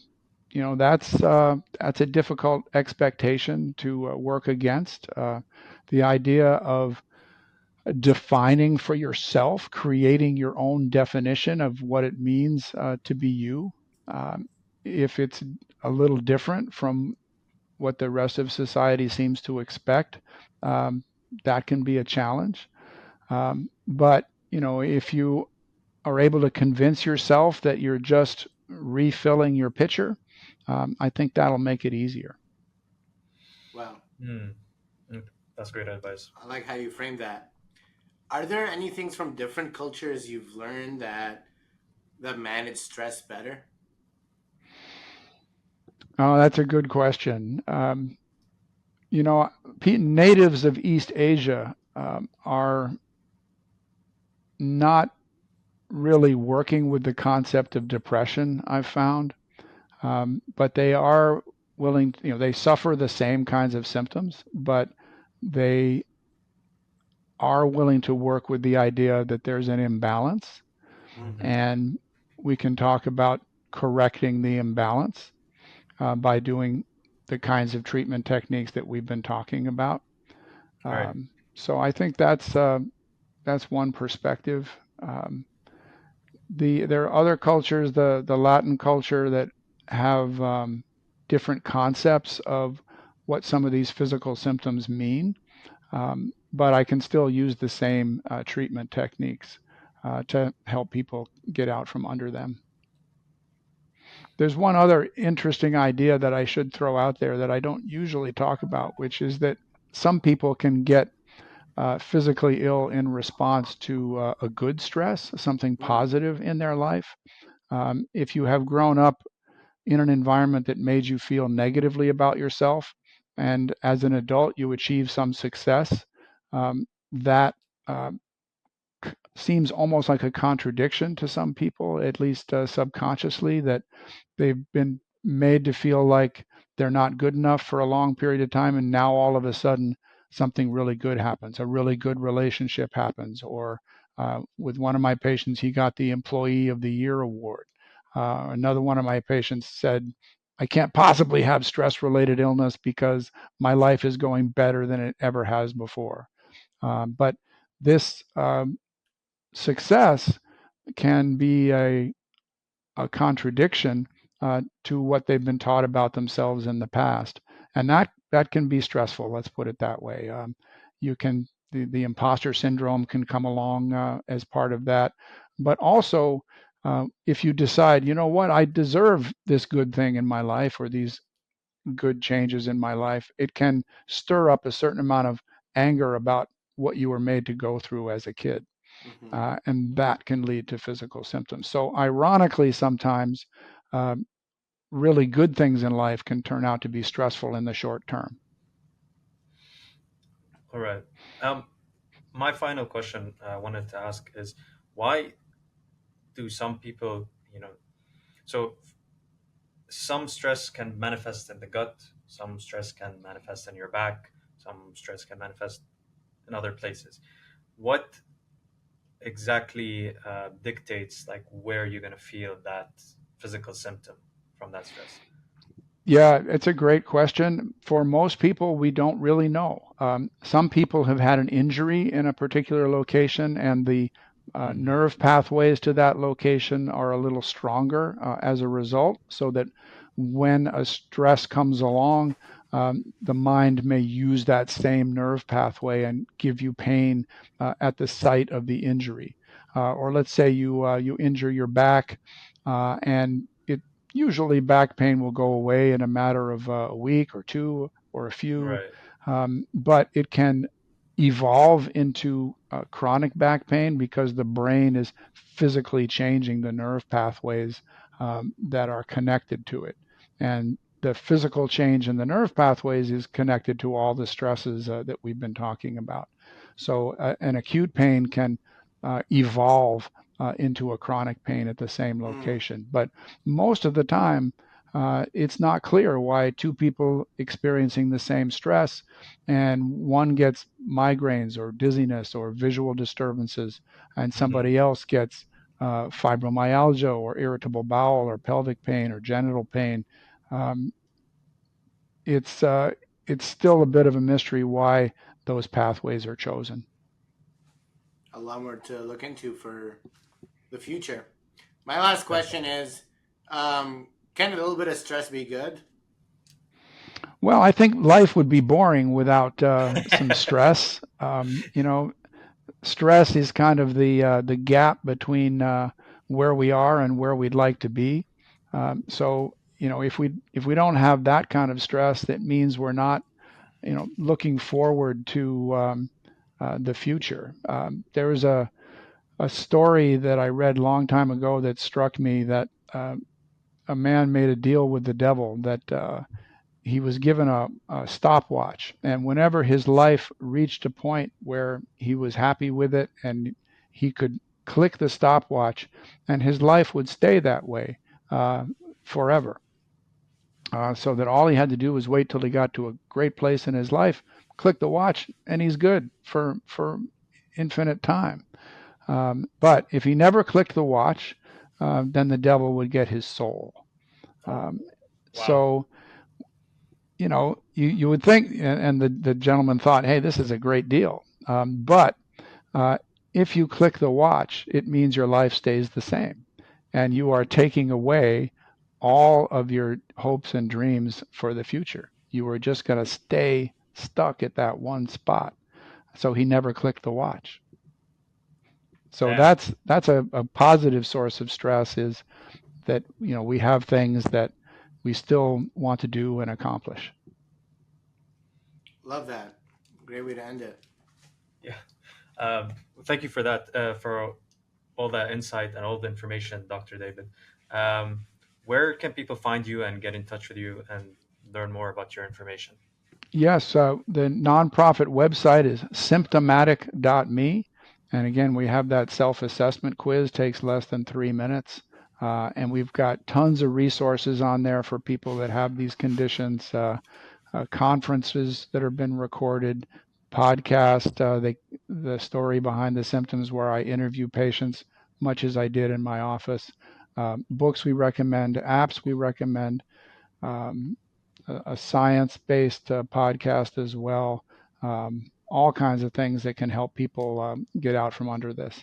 B: that's a difficult expectation to work against. The idea of defining for yourself, creating your own definition of what it means to be you. Um, if it's a little different from what the rest of society seems to expect, um, that can be a challenge. But if you are able to convince yourself that you're just refilling your pitcher, I think that'll make it easier.
C: Wow.
A: mm, mm. That's great advice.
C: I like how you frame that. Are there any things from different cultures you've learned that manage stress better?
B: Oh, that's a good question. You know, natives of East Asia are not really working with the concept of depression, I've found, but they are willing, they suffer the same kinds of symptoms, but they are willing to work with the idea that there's an imbalance,
C: Mm-hmm.
B: and we can talk about correcting the imbalance by doing the kinds of treatment techniques that we've been talking about.
A: All right.
B: So I think that's one perspective. Um, there are other cultures, the Latin culture, that have different concepts of what some of these physical symptoms mean, but I can still use the same treatment techniques to help people get out from under them. There's one other interesting idea that I should throw out there that I don't usually talk about, which is that some people can get physically ill in response to a good stress, something
C: Mm.
B: positive in their life. If you have grown up in an environment that made you feel negatively about yourself, and as an adult you achieve some success, that uh, seems almost like a contradiction to some people, at least subconsciously, that they've been made to feel like they're not good enough for a long period of time, and now all of a sudden something really good happens, a really good relationship happens, or with one of my patients, he got the Employee of the Year award. Another one of my patients said, I can't possibly have stress related illness because my life is going better than it ever has before. But this success can be a contradiction to what they've been taught about themselves in the past, and that can be stressful. Let's put it that way. You can the imposter syndrome can come along as part of that, but also if you decide, you know what, I deserve this good thing in my life or these good changes in my life, it can stir up a certain amount of anger about what you were made to go through as a kid,
C: Mm-hmm.
B: and that can lead to physical symptoms. So, ironically, sometimes um, really good things in life can turn out to be stressful in the short term.
A: All right. Um, My final question I wanted to ask is, why do some people, so some stress can manifest in the gut, some stress can manifest in your back, some stress can manifest in other places. What exactly dictates like where you're going to feel that physical symptom from that stress?
B: Yeah, it's a great question. For most people, we don't really know. Some people have had an injury in a particular location, and the
A: Hmm.
B: nerve pathways to that location are a little stronger as a result, so that when a stress comes along, the mind may use that same nerve pathway and give you pain at the site of the injury. Or let's say you injure your back, and usually back pain will go away in a matter of a week or two or a few,
A: Right.
B: but it can evolve into chronic back pain because the brain is physically changing the nerve pathways that are connected to it. And the physical change in the nerve pathways is connected to all the stresses that we've been talking about. So, an acute pain can evolve into a chronic pain at the same
C: Mm.
B: location. But most of the time, it's not clear why two people experiencing the same stress and one gets migraines or dizziness or visual disturbances, and
A: Hmm.
B: somebody else gets fibromyalgia or irritable bowel or pelvic pain or genital pain. Um, it's uh, it's still a bit of a mystery why those pathways are chosen.
C: A lot more to look into for the future. My last question
A: Definitely.
C: is, can a little bit of stress be good?
B: Well, I think life would be boring without some stress. Stress is kind of the gap between where we are and where we'd like to be. So if we don't have that kind of stress, that means we're not looking forward to the future. There was a story that I read a long time ago that struck me that a man made a deal with the devil that he was given a stopwatch, and whenever his life reached a point where he was happy with it and he could click the stopwatch, and his life would stay that way uh, forever. So that all he had to do was wait till he got to a great place in his life, click the watch, and he's good for infinite time. But if he never clicked the watch, then the devil would get his soul.
A: Oh,
B: Um,
A: wow.
B: so you would think, and the gentleman thought, hey, this is a great deal. But uh, if you click the watch, it means your life stays the same, and you are taking away all of your hopes and dreams for the future. You are just going to stay stuck at that one spot. So he never clicked the watch. So
A: Damn.
B: that's a positive source of stress, is that we have things that we still want to do and accomplish.
C: Love that. Great way to end it.
A: Yeah. Um, Thank you for that, for all that insight and all the information, Dr. David. Um, where can people find you and get in touch with you and learn more about your information?
B: Yes, the nonprofit website is symptomatic.me. And again, we have that self assessment quiz, takes less than 3 minutes. And we've got tons of resources on there for people that have these conditions, conferences that have been recorded, podcast, the story behind the symptoms where I interview patients, much as I did in my office, books we recommend, apps we recommend, um, a science-based podcast as well. All kinds of things that can help people get out from under this.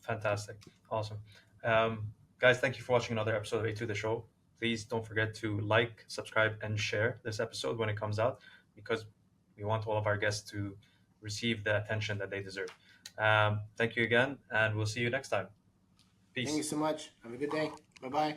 A: Fantastic. Awesome. Guys, thank you for watching another episode of A2 The Show. Please don't forget to like, subscribe, and share this episode when it comes out, because we want all of our guests to receive the attention that they deserve. Thank you again, and we'll see you next time.
C: Thank you
A: Peace.
C: so much. Have a good day. Bye bye.